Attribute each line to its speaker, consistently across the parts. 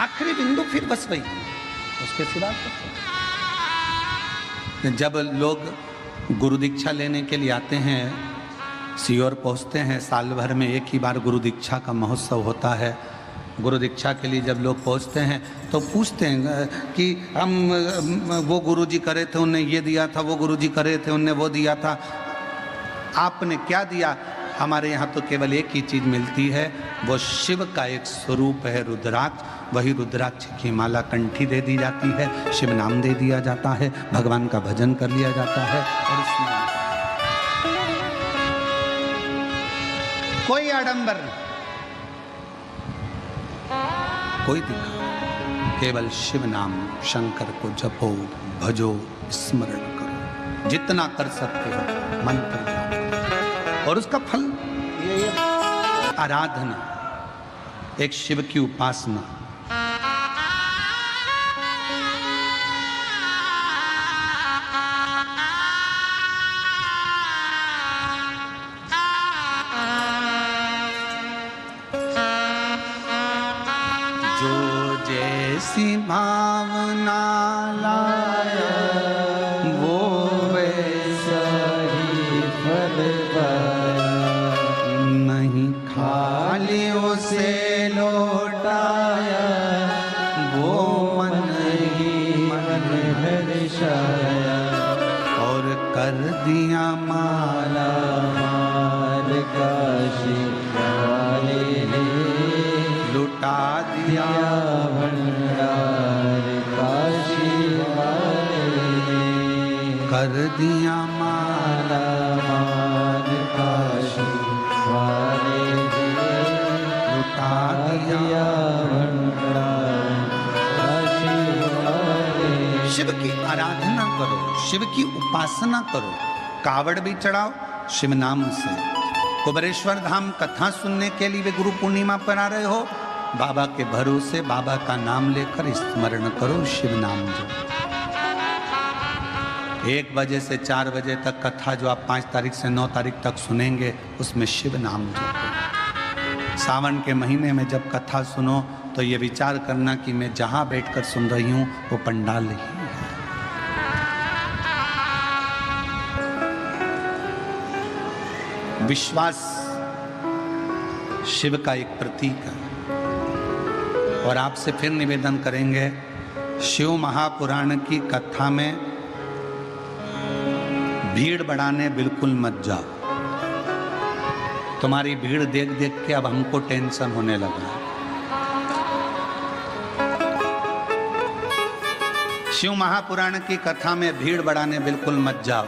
Speaker 1: आखिरी बिंदु फिर बस वही, उसके सिवा तो। जब लोग गुरु दीक्षा लेने के लिए आते हैं, सीहोर पहुंचते हैं, साल भर में एक ही बार गुरु दीक्षा का महोत्सव होता है। गुरु दीक्षा के लिए जब लोग पहुंचते हैं तो पूछते हैं कि हम वो गुरु जी करे थे, उनने ये दिया था, वो गुरु जी करे थे, उनने वो दिया था, आपने क्या दिया? हमारे यहाँ तो केवल एक ही चीज़ मिलती है, वो शिव का एक स्वरूप है रुद्राक्ष। वही रुद्राक्ष की माला कंठी दे दी जाती है, शिव नाम दे दिया जाता है, भगवान का भजन कर लिया जाता है। और इसमें कोई आडंबर नहीं, कोई दिखा, केवल शिव नाम शंकर को जपो, भजो, स्मरण करो, जितना कर सकते हो मंत्र जाप। और उसका फल ये आराधना, एक शिव की उपासना। जैसी भावना लाया वो वैसा ही फल पाया, नहीं खाली उसे लौटाया, वो मन ही मन हर्षाया, और कर दिया माला माल काशी वाले, लुटा दिया भंडार काशी वाले, कर दिया माला माल काशी वाले, लुटा दिया भंडार काशी वाले। शिव की आराधना करो, शिव की उपासना करो, कावड़ भी चढ़ाओ शिव नाम से। कुबरेश्वर धाम कथा सुनने के लिए भी गुरु पूर्णिमा पर आ रहे हो, बाबा के भरोसे बाबा का नाम लेकर स्मरण करो, शिव नाम जो 1 बजे से 4 बजे तक कथा जो आप 5 तारीख से 9 तारीख तक सुनेंगे, उसमें शिव नाम जो। सावन के महीने में जब कथा सुनो तो ये विचार करना कि मैं जहां बैठकर सुन रही हूं वो पंडाल ही है। विश्वास शिव का एक प्रतीक है। और आपसे फिर निवेदन करेंगे, शिव महापुराण की कथा में भीड़ बढ़ाने बिल्कुल मत जाओ। तुम्हारी भीड़ देख देख के अब हमको टेंशन होने लगा। शिव महापुराण की कथा में भीड़ बढ़ाने बिल्कुल मत जाओ।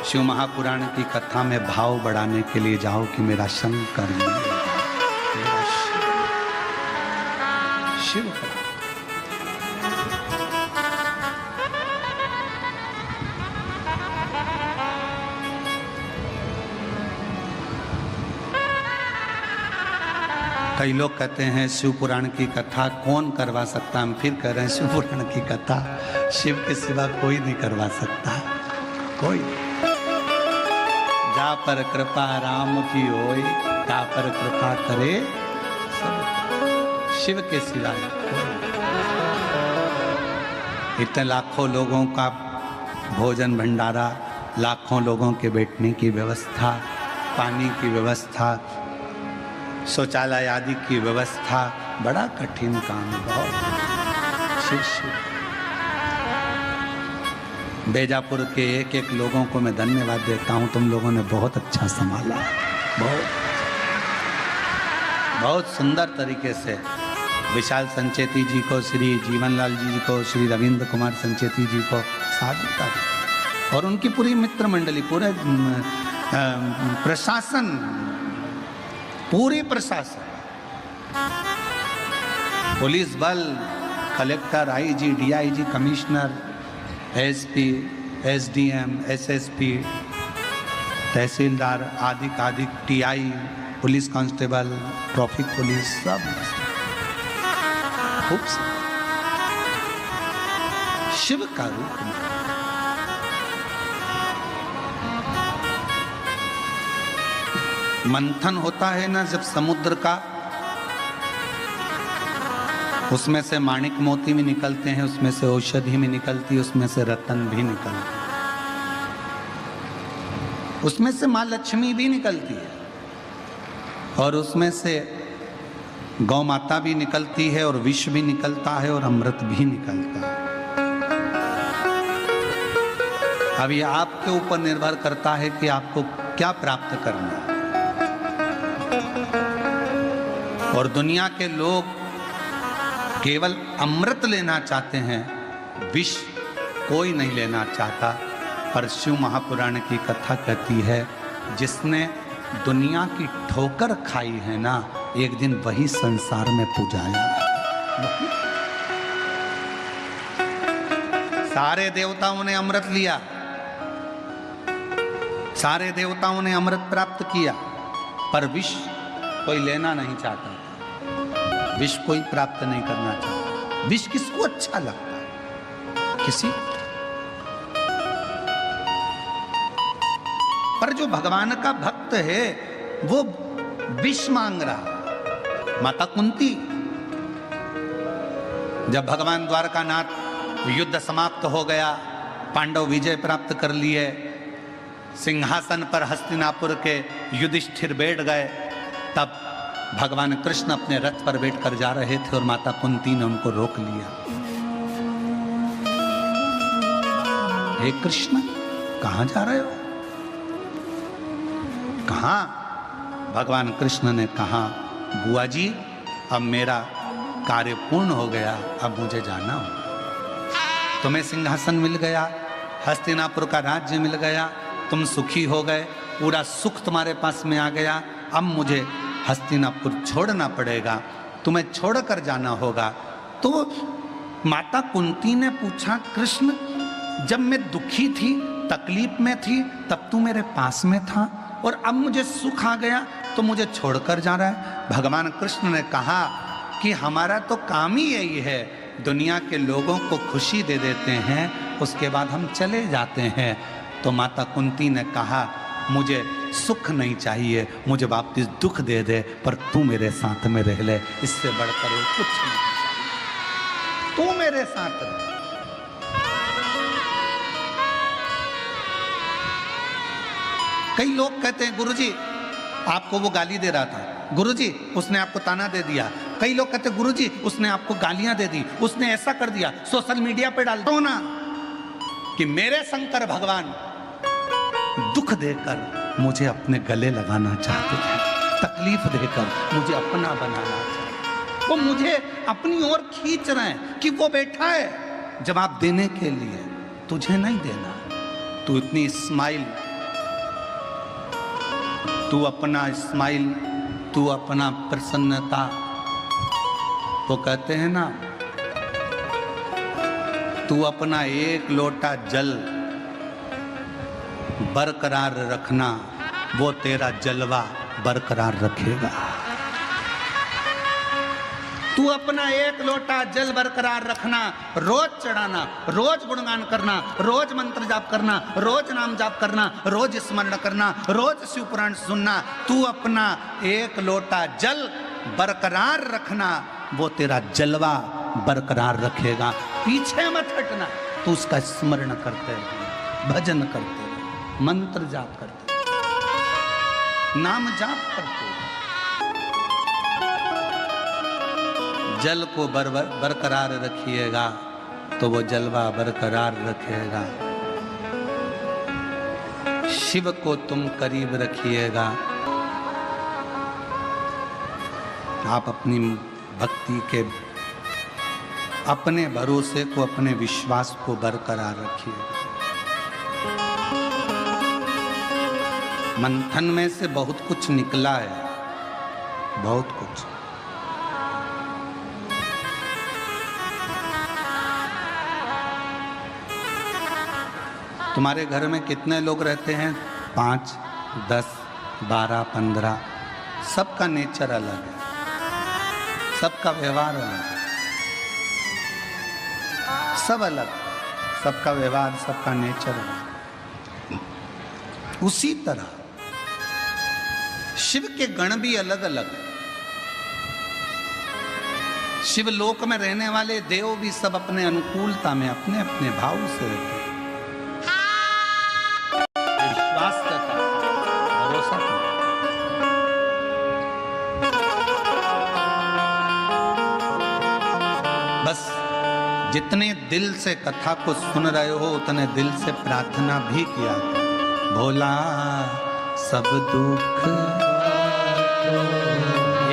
Speaker 1: शिव महापुराण की कथा में भाव बढ़ाने के लिए जाओ कि मेरा शंकर मेरा शिव। कई लोग कहते हैं शिव पुराण की कथा कौन करवा सकता, हम फिर कह रहे हैं शिव पुराण की कथा शिव के सिवा कोई नहीं करवा सकता, कोई। जा पर कृपा राम की होय, ता पर कृपा करे सब, शिव के सिवाय। इतने लाखों लोगों का भोजन भंडारा, लाखों लोगों के बैठने की व्यवस्था, पानी की व्यवस्था, शौचालय आदि की व्यवस्था, बड़ा कठिन काम है, बहुत। शिव शिव। बेजापुर के एक एक लोगों को मैं धन्यवाद देता हूँ, तुम लोगों ने बहुत अच्छा संभाला, बहुत सुंदर तरीके से। विशाल संचेती जी को, श्री जीवनलाल जी को, श्री रविंद्र कुमार संचेती जी को साधुता और उनकी पूरी मित्र मंडली, पूरे प्रशासन, पूरी प्रशासन, पुलिस बल, collector, IG, DIG, commissioner, SP, SDM, SSP, tehsildar, आदि TI, police constable, traffic police, सब खूब शिव का रूप में। मंथन होता है ना जब समुद्र का, उसमें से माणिक मोती भी निकलते हैं, उसमें से औषधि भी निकलती है, उसमें से रतन भी निकलते हैं, उसमें से माँ लक्ष्मी भी निकलती है, और उसमें से गौ माता भी निकलती है, और विष भी निकलता है, और अमृत भी निकलता है। अब ये आपके ऊपर निर्भर करता है कि आपको क्या प्राप्त करना है। और दुनिया के लोग केवल अमृत लेना चाहते हैं, विष कोई नहीं लेना चाहता। पर शिव महापुराण की कथा कहती है, जिसने दुनिया की ठोकर खाई है ना, एक दिन वही संसार में पूजाया। सारे देवताओं ने अमृत लिया, सारे देवताओं ने अमृत प्राप्त किया, पर विष कोई लेना नहीं चाहता, विष कोई प्राप्त नहीं करना चाहता। विष किसको अच्छा लगता है? किसी। पर जो भगवान का भक्त है वो विष मांग रहा। माता कुंती, जब भगवान द्वारकानाथ युद्ध समाप्त हो गया, पांडव विजय प्राप्त कर लिए, सिंहासन पर हस्तिनापुर के युधिष्ठिर बैठ गए, तब भगवान कृष्ण अपने रथ पर बैठकर जा रहे थे और माता कुंती ने उनको रोक लिया। हे कृष्ण, कहां जा रहे हो? कहां? भगवान कृष्ण ने कहा, बुआ जी, अब मेरा कार्य पूर्ण हो गया, अब मुझे जाना हो। तुम्हें सिंहासन मिल गया, हस्तिनापुर का राज्य मिल गया, तुम सुखी हो गए, पूरा सुख तुम्हारे पास में आ गया, अब मुझे हस्तिनापुर छोड़ना पड़ेगा, तुम्हें छोड़कर जाना होगा। तो माता कुंती ने पूछा, कृष्ण, जब मैं दुखी थी, तकलीफ में थी, तब तू मेरे पास में था, और अब मुझे सुख आ गया तो मुझे छोड़कर जा रहा है। भगवान कृष्ण ने कहा कि हमारा तो काम ही यही है, दुनिया के लोगों को खुशी दे देते हैं, उसके बाद हम चले जाते हैं। तो माता कुंती ने कहा, मुझे सुख नहीं चाहिए, मुझे वापस दुख दे दे, पर तू मेरे साथ में रह ले, इससे बढ़कर कुछ नहीं, तू मेरे साथ रह। कई लोग कहते हैं, गुरुजी आपको वो गाली दे रहा था, गुरुजी उसने आपको ताना दे दिया। कई लोग कहते हैं, गुरुजी उसने आपको गालियां दे दी, उसने ऐसा कर दिया, सोशल मीडिया पे डाल दो ना कि मेरे शंकर भगवान दुख देकर मुझे अपने गले लगाना चाहते हैं, तकलीफ देकर मुझे अपना बनाना चाहते हैं, वो मुझे अपनी ओर खींच रहे हैं कि वो बैठा है जवाब देने के लिए, तुझे नहीं देना। तू इतनी स्माइल, तू अपना स्माइल, तू अपना प्रसन्नता, वो कहते हैं ना, तू अपना एक लोटा जल बरकरार रखना, वो तेरा जलवा बरकरार रखेगा। तू अपना एक लोटा जल बरकरार रखना, रोज चढ़ाना, रोज गुणगान करना, रोज मंत्र जाप करना, रोज नाम जाप करना, रोज स्मरण करना, रोज शिव पुराण सुनना। तू अपना एक लोटा जल बरकरार रखना, वो तेरा जलवा बरकरार रखेगा। पीछे मत हटना, तू उसका स्मरण करते रहे, भजन करते रहे, मंत्र जाप करते, नाम जाप करते। जल को बरकरार रखिएगा तो वो जलवा बरकरार रखेगा। शिव को तुम करीब रखिएगा, आप अपनी भक्ति के अपने भरोसे को, अपने विश्वास को बरकरार रखिएगा। मंथन में से बहुत कुछ निकला है, बहुत कुछ। तुम्हारे घर में कितने लोग रहते हैं? 5, 10, 12, 15। सबका नेचर अलग है, सबका व्यवहार अलग है, सब अलग, सबका व्यवहार, सबका नेचर अलग। उसी तरह शिव के गण भी अलग अलग है। शिवलोक में रहने वाले देव भी सब अपने अनुकूलता में अपने अपने भाव से रहते हैं। विश्वास करता, भरोसा करता। बस जितने दिल से कथा को सुन रहे हो उतने दिल से प्रार्थना भी किया, भोला सब दुख,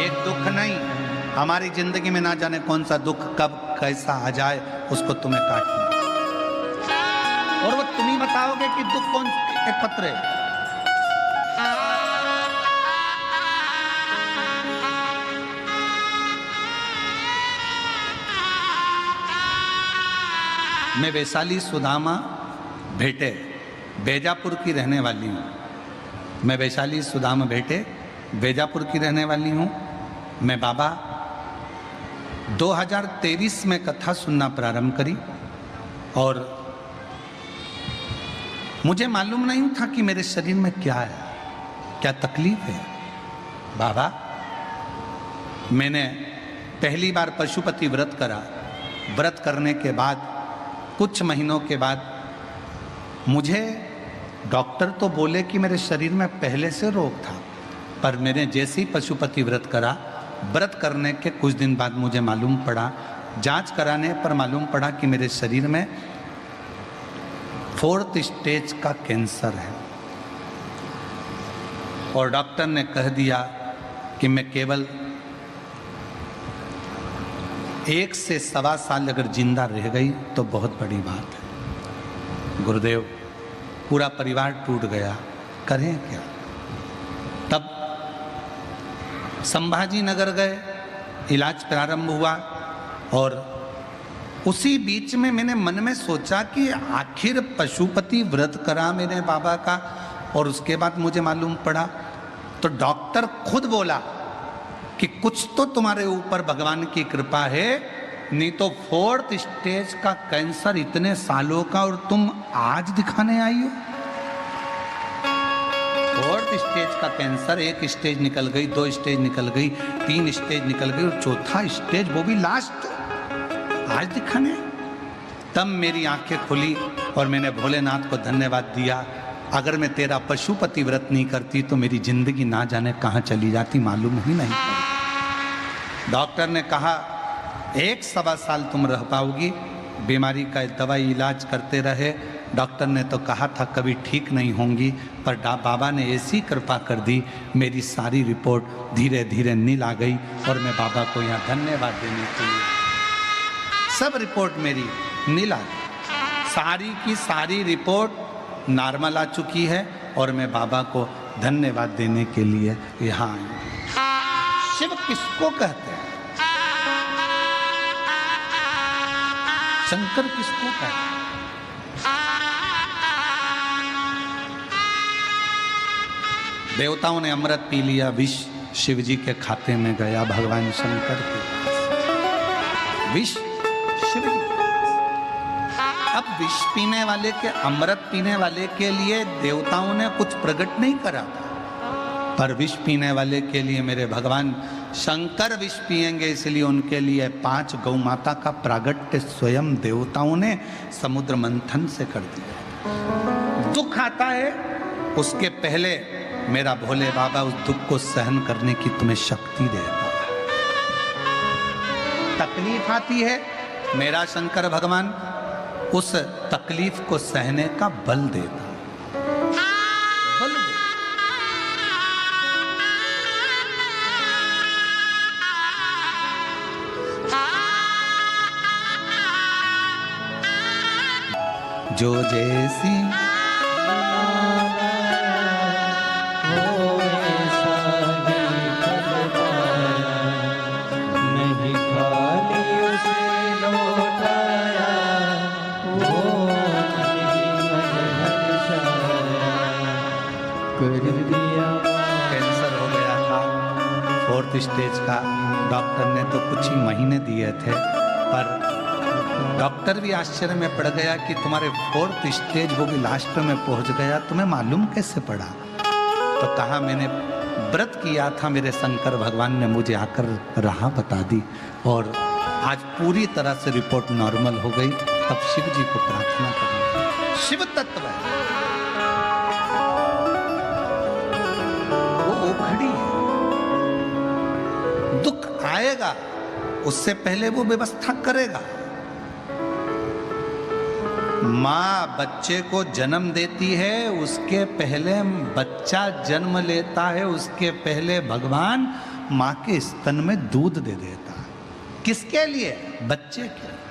Speaker 1: एक दुख नहीं, हमारी जिंदगी में ना जाने कौन सा दुख कब कैसा आ जाए, उसको तुम्हें काटना और वो तुम ही बताओगे कि दुख कौन से पत्र है। मैं वैशाली सुदामा भेटे बेजापुर की रहने वाली हूँ। मैं वैशाली सुदामा भेटे बेजापुर की रहने वाली हूँ। मैं बाबा 2023 में कथा सुनना प्रारंभ करी और मुझे मालूम नहीं था कि मेरे शरीर में क्या है, क्या तकलीफ है। बाबा, मैंने पहली बार पशुपति व्रत करा। व्रत करने के बाद कुछ महीनों के बाद मुझे डॉक्टर तो बोले कि मेरे शरीर में पहले से रोग था, पर मैंने जैसे ही पशुपति व्रत करा, व्रत करने के कुछ दिन बाद मुझे मालूम पड़ा, जांच कराने पर मालूम पड़ा कि मेरे शरीर में 4th स्टेज का कैंसर है और डॉक्टर ने कह दिया कि मैं केवल 1 से 1.25 साल अगर जिंदा रह गई तो बहुत बड़ी बात है। गुरुदेव, पूरा परिवार टूट गया, करें क्या। तब संभाजी नगर गए, इलाज प्रारंभ हुआ और उसी बीच में मैंने मन में सोचा कि आखिर पशुपति व्रत करा मेरे बाबा का और उसके बाद मुझे मालूम पड़ा, तो डॉक्टर खुद बोला कि कुछ तो तुम्हारे ऊपर भगवान की कृपा है, नहीं तो 4th स्टेज का कैंसर इतने सालों का और तुम आज दिखाने आई हो। 4th स्टेज का कैंसर, 1 स्टेज निकल गई, 2 स्टेज निकल गई, 3 स्टेज निकल गई और 4था स्टेज वो भी लास्ट आज दिखाने। तब मेरी आंखें खुली और मैंने भोलेनाथ को धन्यवाद दिया। अगर मैं तेरा पशुपति व्रत नहीं करती तो मेरी जिंदगी ना जाने कहाँ चली जाती, मालूम ही नहीं पड़ा। डॉक्टर ने कहा 1-1.25 साल तुम रह पाओगी, बीमारी का दवाई इलाज करते रहे। डॉक्टर ने तो कहा था कभी ठीक नहीं होंगी, पर बाबा ने ऐसी कृपा कर दी, मेरी सारी रिपोर्ट धीरे धीरे नील आ गई और मैं बाबा को यहाँ धन्यवाद देने के लिए, सब रिपोर्ट मेरी नील आ गई, सारी की सारी रिपोर्ट नॉर्मल आ चुकी है और मैं बाबा को धन्यवाद देने के लिए यहाँ आई। शिव किसको कहते हैं? शंकर किसको कहते हैं? देवताओं ने अमृत पी लिया, विष शिव जी के खाते में गया, भगवान शंकर के पास विष शिव जी। अब विष पीने वाले के, अमृत पीने वाले के लिए देवताओं ने कुछ प्रकट नहीं करा था, पर विष पीने वाले के लिए मेरे भगवान शंकर विष पिएंगे, इसलिए उनके लिए 5 गौ माता का प्रागट्य स्वयं देवताओं ने समुद्र मंथन से कर दिया। दुख आता है उसके पहले मेरा भोले बाबा उस दुख को सहन करने की तुम्हें शक्ति देता है। तकलीफ आती है, मेरा शंकर भगवान उस तकलीफ को सहने का बल देता, बल देता। जो जैसी कैंसर हो गया था 4th स्टेज का। डॉक्टर ने तो कुछ ही महीने दिए थे, पर डॉक्टर भी आश्चर्य में पड़ गया कि तुम्हारे 4th स्टेज वो भी लास्ट में पहुंच गया, तुम्हें मालूम कैसे पड़ा? तो कहा मैंने व्रत किया था, मेरे शंकर भगवान ने मुझे आकर राह बता दी और आज पूरी तरह से रिपोर्ट नॉर्मल हो गई। तब शिव जी को प्रार्थना करना, शिव तत्व है, वो ओखड़ी है। दुख आएगा, उससे पहले वो व्यवस्था करेगा। माँ बच्चे को जन्म देती है, उसके पहले बच्चा जन्म लेता है, उसके पहले भगवान माँ के स्तन में दूध दे देता है। किसके लिए? बच्चे के।